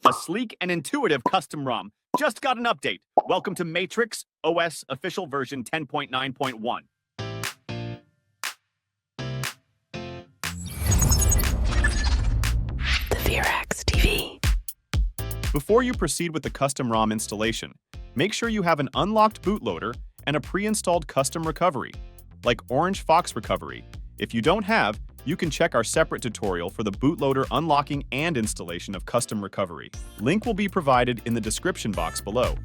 A sleek and intuitive custom ROM just got an update. Welcome to MatrixxOS official version 10.9.1. The Matrixx TV. Before you proceed with the custom ROM installation, make sure you have an unlocked bootloader and a pre-installed custom recovery, like Orange Fox Recovery. If you don't have, you can check our separate tutorial for the bootloader unlocking and installation of custom recovery. Link will be provided in the description box below.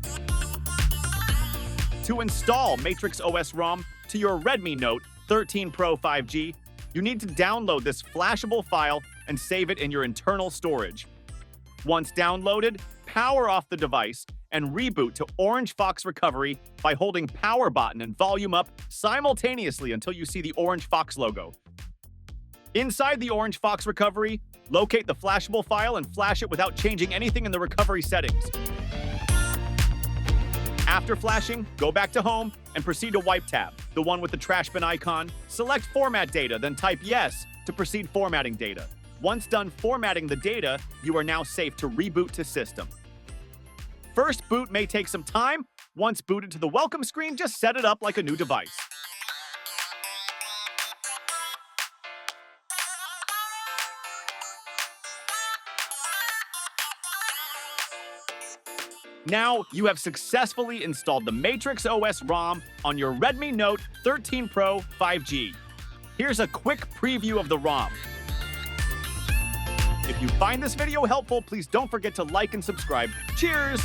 To install MatrixxOS ROM to your Redmi Note 13 Pro 5G, you need to download this flashable file and save it in your internal storage. Once downloaded, power off the device and reboot to Orange Fox Recovery by holding power button and volume up simultaneously until you see the Orange Fox logo. Inside the Orange Fox Recovery, locate the flashable file and flash it without changing anything in the recovery settings. After flashing, go back to Home and proceed to Wipe tab, the one with the trash bin icon. Select Format Data, then type Yes to proceed formatting data. Once done formatting the data, you are now safe to reboot to system. First boot may take some time. Once booted to the welcome screen, just set it up like a new device. Now, you have successfully installed the MatrixxOS ROM on your Redmi Note 13 Pro 5G. Here's a quick preview of the ROM. If you find this video helpful, please don't forget to like and subscribe. Cheers!